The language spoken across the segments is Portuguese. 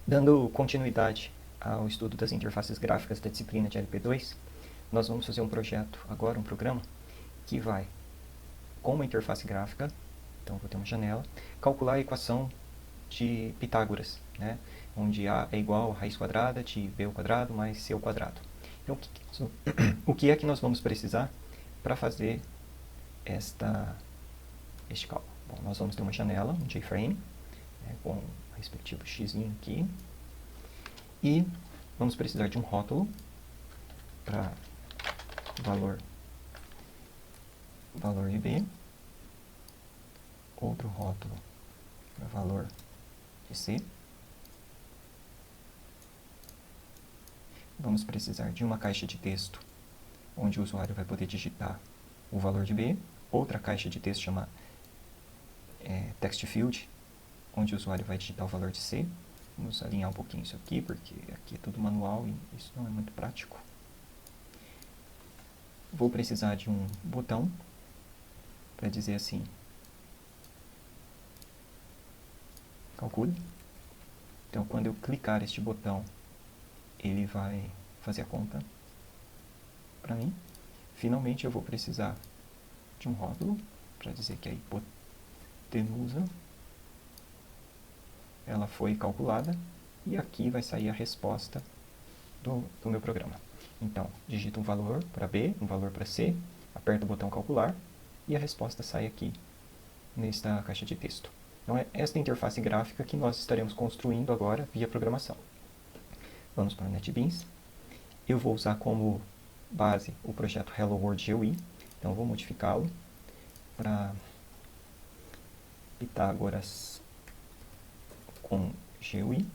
Dando continuidade ao estudo das interfaces gráficas da disciplina de LP2, nós vamos fazer um projeto agora, um programa, que vai, com uma interface gráfica, então vou ter uma janela, calcular a equação de Pitágoras, né? Onde A é igual a raiz quadrada de B ao quadrado mais C ao quadrado. Então, o que é que nós vamos precisar para fazer este cálculo? Bom, nós vamos ter uma janela, um JFrame, né, com o respectivo x aqui, e vamos precisar de um rótulo para valor de B, outro rótulo para valor de C. Vamos precisar de uma caixa de texto onde o usuário vai poder digitar o valor de B, outra caixa de texto chama text field, onde o usuário vai digitar o valor de C. Vamos alinhar um pouquinho isso aqui, porque aqui é tudo manual e isso não é muito prático. Vou precisar de um botão para dizer assim, calcule. Então, quando eu clicar este botão, ele vai fazer a conta para mim. Finalmente, eu vou precisar de um rótulo para dizer que a hipotenusa ela foi calculada e aqui vai sair a resposta do meu programa. Então, digito um valor para B, um valor para C, aperto o botão calcular e a resposta sai aqui nesta caixa de texto. Então, é esta interface gráfica que nós estaremos construindo agora via programação. Vamos para o NetBeans. Eu vou usar como base o projeto Hello World GUI, então vou modificá-lo para Pitágoras com GUI.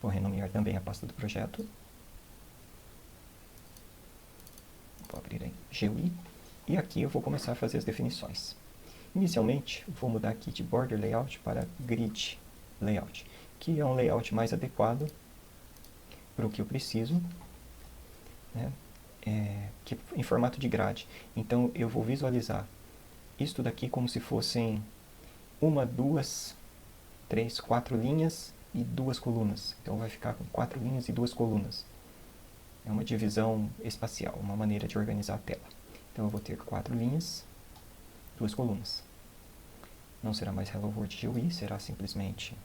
Vou renomear também a pasta do projeto. Vou abrir aí, GUI. E aqui eu vou começar a fazer as definições. Inicialmente, vou mudar aqui de Border Layout para Grid Layout, que é um layout mais adequado para o que eu preciso, né? Que em formato de grade. Então, eu vou visualizar isto daqui como se fossem 1, 2, 3, 4 linhas e 2 colunas. Então, vai ficar com 4 linhas e 2 colunas. É uma divisão espacial, uma maneira de organizar a tela. Então, eu vou ter 4 linhas, 2 colunas. Não será mais Hello World GUI, será simplesmente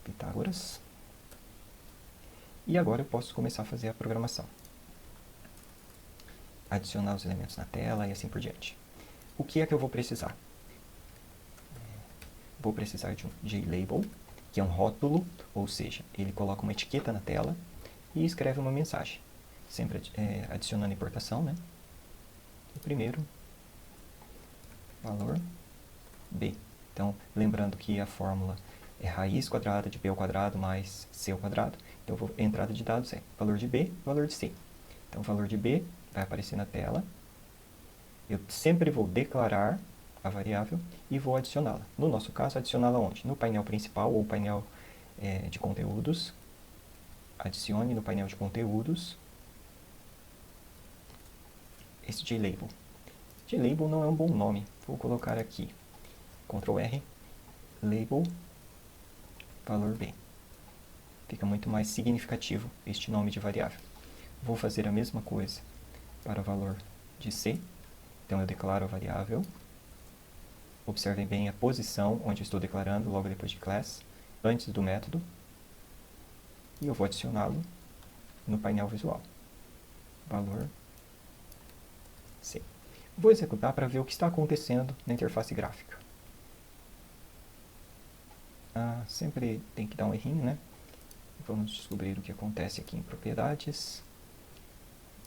Pitágoras. E agora eu posso começar a fazer a programação. Adicionar os elementos na tela e assim por diante. O que é que eu vou precisar? Vou precisar de um JLabel, que é um rótulo, ou seja, ele coloca uma etiqueta na tela e escreve uma mensagem. Sempre adicionando importação, né? O primeiro, valor B. Então, lembrando que a fórmula é raiz quadrada de B ao quadrado mais C ao quadrado. Então, a entrada de dados é valor de B, valor de C. Então, o valor de B vai aparecer na tela. Eu sempre vou declarar a variável e vou adicioná-la. No nosso caso, adicioná-la onde? No painel principal ou painel de conteúdos. Adicione no painel de conteúdos esse JLabel. JLabel não é um bom nome. Vou colocar aqui Ctrl R, label, valor B. Fica muito mais significativo este nome de variável. Vou fazer a mesma coisa para o valor de C. Então, eu declaro a variável. Observem bem a posição onde eu estou declarando, logo depois de class, antes do método. E eu vou adicioná-lo no painel visual. Valor C. Vou executar para ver o que está acontecendo na interface gráfica. Sempre tem que dar um errinho, né? Vamos descobrir o que acontece aqui em propriedades.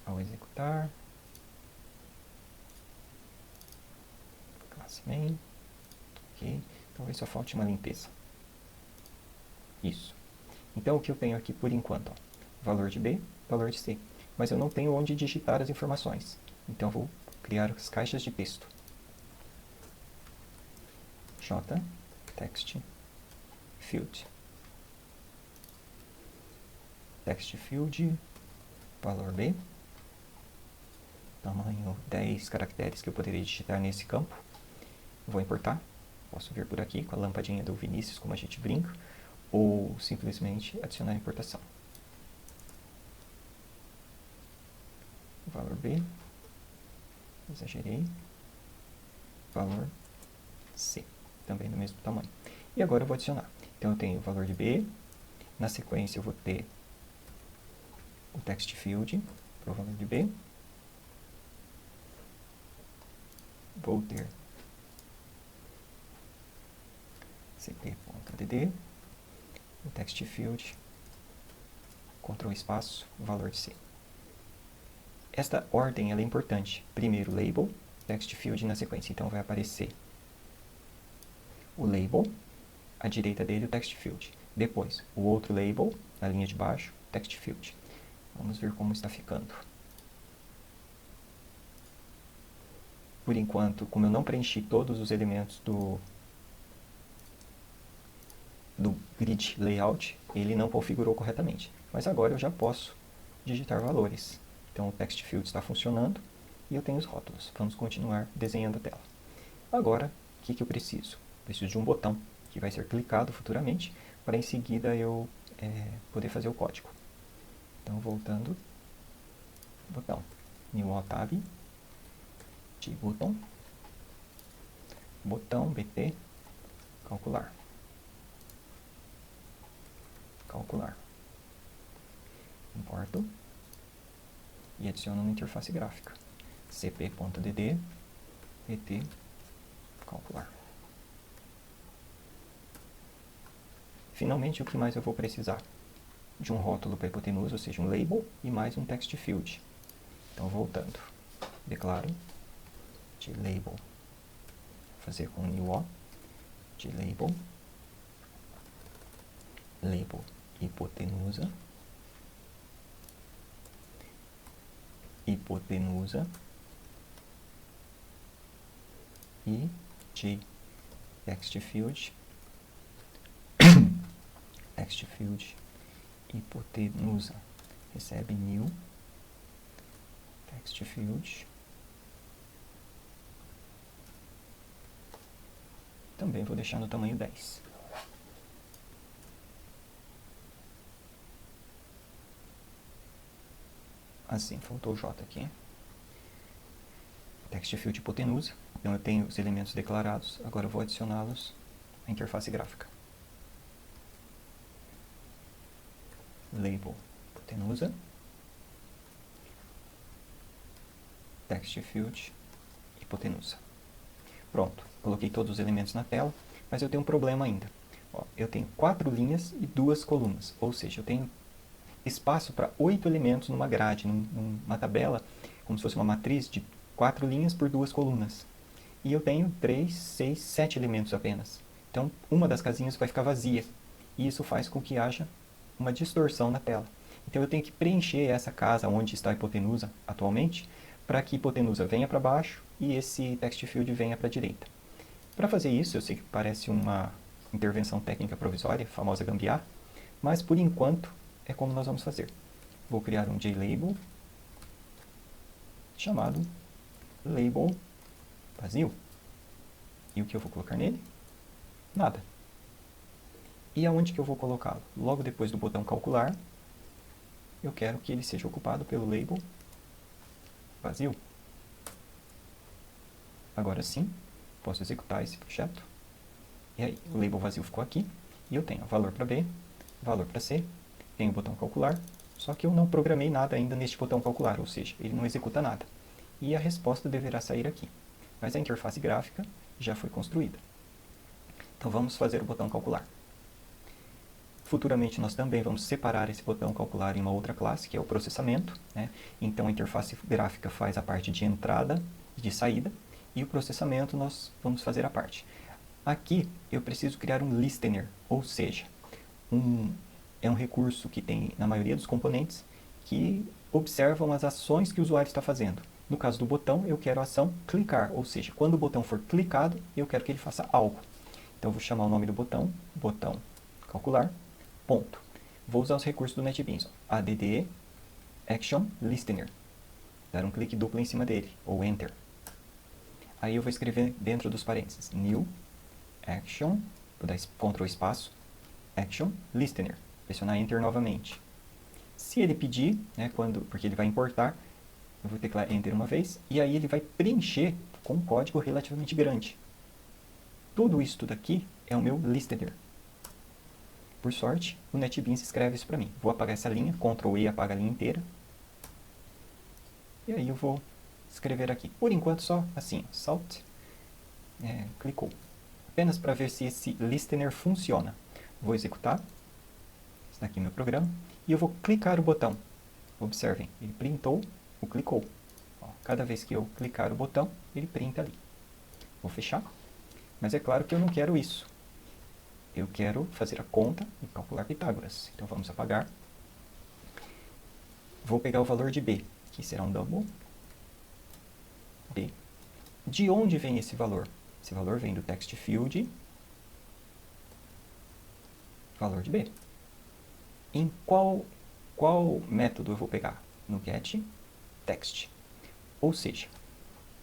Ao executar. Classe main. Ok. Talvez só falte uma limpeza. Isso. Então, o que eu tenho aqui por enquanto? Ó, valor de B, valor de C. Mas eu não tenho onde digitar as informações. Então, vou criar as caixas de texto. J, text, field. Text field, valor B. Tamanho 10 caracteres que eu poderia digitar nesse campo. Vou importar. Posso vir por aqui com a lampadinha do Vinícius, como a gente brinca. ou simplesmente adicionar importação. Valor B, exagerei, valor C, também do mesmo tamanho. E agora eu vou adicionar. Então eu tenho o valor de B, na sequência eu vou ter o text field para o valor de B, vou ter cp.dd, o text field, Ctrl espaço, valor de C. Esta ordem ela é importante. Primeiro label, text field na sequência. Então vai aparecer o label, à direita dele o text field. Depois o outro label, na linha de baixo, text field. Vamos ver como está ficando. Por enquanto, como eu não preenchi todos os elementos do grid layout, ele não configurou corretamente. Mas agora eu já posso digitar valores. Então o text field está funcionando e eu tenho os rótulos. Vamos continuar desenhando a tela. Agora, o que eu preciso? Preciso de um botão que vai ser clicado futuramente para em seguida eu poder fazer o código. Então voltando, botão, new alt tab, de botão, bt, calcular. Importo e adiciono na interface gráfica. cp.dd, pt, calcular. Finalmente, o que mais eu vou precisar? De um rótulo para hipotenusa, ou seja, um label, e mais um text field. Então, voltando, declaro de label, vou fazer com new o, de label hipotenusa, e de text field hipotenusa, recebe new text field. Também vou deixar no tamanho 10. Assim, faltou o J aqui. Text field hipotenusa. Então eu tenho os elementos declarados. Agora eu vou adicioná-los à interface gráfica. Label hipotenusa. Text field hipotenusa. Pronto, coloquei todos os elementos na tela, mas eu tenho um problema ainda. Ó, eu tenho 4 linhas e 2 colunas, ou seja, eu tenho espaço para 8 elementos numa grade, numa tabela, como se fosse uma matriz de 4 linhas por 2 colunas. E eu tenho 3, 6, 7 elementos apenas. Então, uma das casinhas vai ficar vazia. E isso faz com que haja uma distorção na tela. Então, eu tenho que preencher essa casa onde está a hipotenusa atualmente, para que a hipotenusa venha para baixo e esse text field venha para a direita. Para fazer isso, eu sei que parece uma intervenção técnica provisória, famosa gambiarra, mas por enquanto é como nós vamos fazer. Vou criar um JLabel chamado label vazio. E o que eu vou colocar nele? Nada. E aonde que eu vou colocá-lo? Logo depois do botão calcular, eu quero que ele seja ocupado pelo label vazio. Agora sim, posso executar esse projeto. E aí, o label vazio ficou aqui. E eu tenho valor para B, valor para C, tenho o botão calcular, só que eu não programei nada ainda neste botão calcular, ou seja, ele não executa nada. E a resposta deverá sair aqui. Mas a interface gráfica já foi construída. Então vamos fazer o botão calcular. Futuramente nós também vamos separar esse botão calcular em uma outra classe, que é o processamento, né? Então a interface gráfica faz a parte de entrada e de saída, e o processamento nós vamos fazer a parte. Aqui eu preciso criar um listener, ou seja, é um recurso que tem na maioria dos componentes que observam as ações que o usuário está fazendo. No caso do botão, eu quero a ação clicar, ou seja, quando o botão for clicado, eu quero que ele faça algo. Então eu vou chamar o nome do botão calcular, ponto. Vou usar os recursos do NetBeans, add action listener, dar um clique duplo em cima dele, ou enter. Aí eu vou escrever dentro dos parênteses, new action, vou dar Ctrl espaço, Action Listener. Pressionar Enter novamente. Se ele pedir, né, porque ele vai importar, eu vou teclar Enter uma vez, e aí ele vai preencher com um código relativamente grande. Tudo isso daqui é o meu listener. Por sorte, o NetBeans escreve isso para mim. Vou apagar essa linha, Ctrl E apaga a linha inteira. E aí eu vou escrever aqui. Por enquanto só assim, Salt, clicou. Apenas para ver se esse listener funciona. Vou executar. Está aqui meu programa. E eu vou clicar o botão. Observem, ele printou o clicou. Ó, cada vez que eu clicar o botão, ele printa ali. Vou fechar. Mas é claro que eu não quero isso. Eu quero fazer a conta e calcular Pitágoras. Então vamos apagar. Vou pegar o valor de B, que será um double. B. De onde vem esse valor? Esse valor vem do text field, valor de B. Em qual método eu vou pegar? No get text. Ou seja,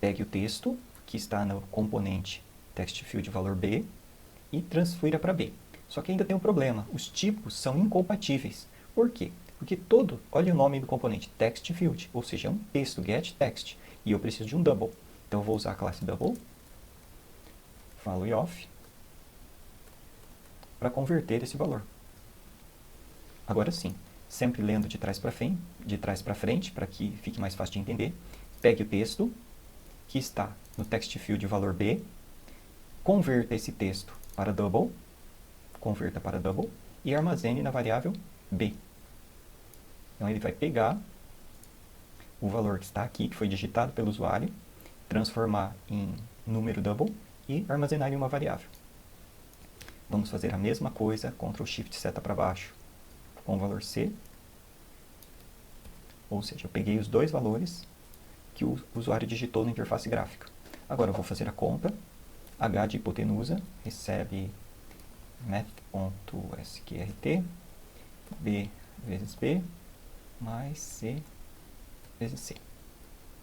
pegue o texto que está no componente text field valor B e transfira para B. Só que ainda tem um problema, os tipos são incompatíveis. Por quê? Porque olha o nome do componente, text field, ou seja, é um texto, get text, e eu preciso de um double. Então eu vou usar a classe double, value of, para converter esse valor. Agora sim, sempre lendo de trás para frente, para que fique mais fácil de entender. Pegue o texto que está no text field valor B, converta esse texto para double, converta para double e armazene na variável B. Então ele vai pegar o valor que está aqui, que foi digitado pelo usuário, transformar em número double e armazenar em uma variável. Vamos fazer a mesma coisa, Ctrl Shift seta para baixo, com o valor C. Ou seja, eu peguei os dois valores que o usuário digitou na interface gráfica. Agora eu vou fazer a conta. H de hipotenusa recebe math.sqrt B vezes B mais C vezes C.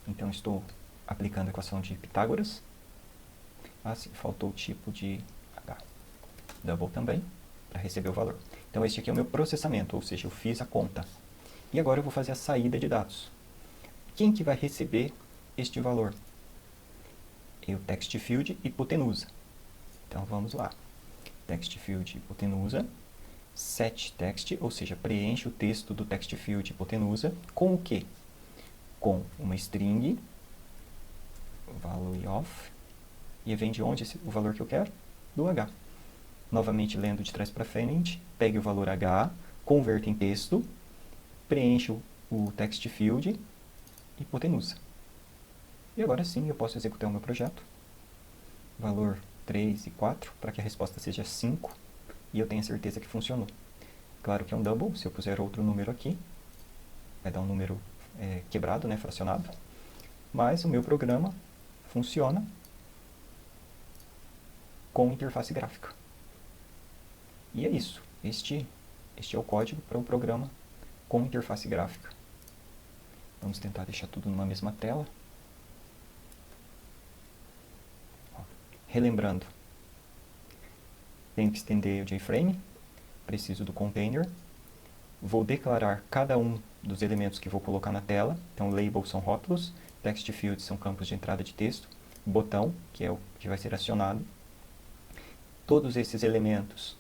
Então estou aplicando a equação de Pitágoras. Ah, sim, faltou o tipo de H. Double também, para receber o valor. Então este aqui é o meu processamento, ou seja, eu fiz a conta. E agora eu vou fazer a saída de dados. Quem que vai receber este valor? O text field hipotenusa. Então vamos lá. Text field hipotenusa, set text, ou seja, preenche o texto do text field hipotenusa com o quê? Com uma string, value of, e vem de onde o valor que eu quero? Do H. Novamente lendo de trás para frente, pegue o valor H, converta em texto, preenche o text field hipotenusa. E agora sim eu posso executar o meu projeto. Valor 3 e 4, para que a resposta seja 5, e eu tenha certeza que funcionou. Claro que é um double, se eu puser outro número aqui, vai dar um número quebrado, né, fracionado. Mas o meu programa funciona com interface gráfica. E é isso. Este é o código para o programa com interface gráfica. Vamos tentar deixar tudo numa mesma tela. Relembrando, tenho que estender o JFrame, preciso do container, vou declarar cada um dos elementos que vou colocar na tela. Então, labels são rótulos, text fields são campos de entrada de texto, botão, que é o que vai ser acionado. Todos esses elementos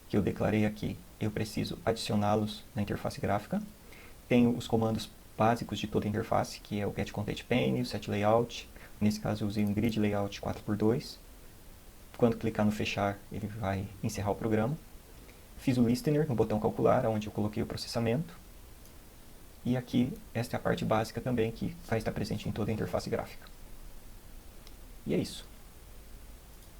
que eu declarei aqui, eu preciso adicioná-los na interface gráfica. Tenho os comandos básicos de toda a interface, que é o getContentPane, o setLayout. Nesse caso eu usei um grid layout 4x2. Quando clicar no fechar, ele vai encerrar o programa. Fiz o listener no botão calcular, onde eu coloquei o processamento. E aqui, esta é a parte básica também, que vai estar presente em toda a interface gráfica. E é isso.